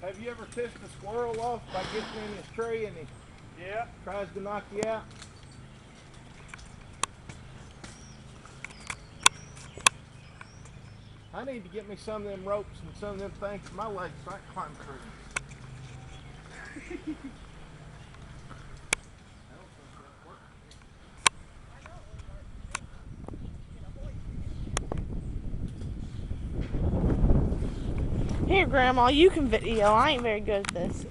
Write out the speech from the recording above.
Have you ever pissed a squirrel off by getting in his tree and he tries to knock you out? I need to get me some of them ropes and some of them things for my legs so I can climb trees. Here, Grandma, you can video. I ain't very good at this.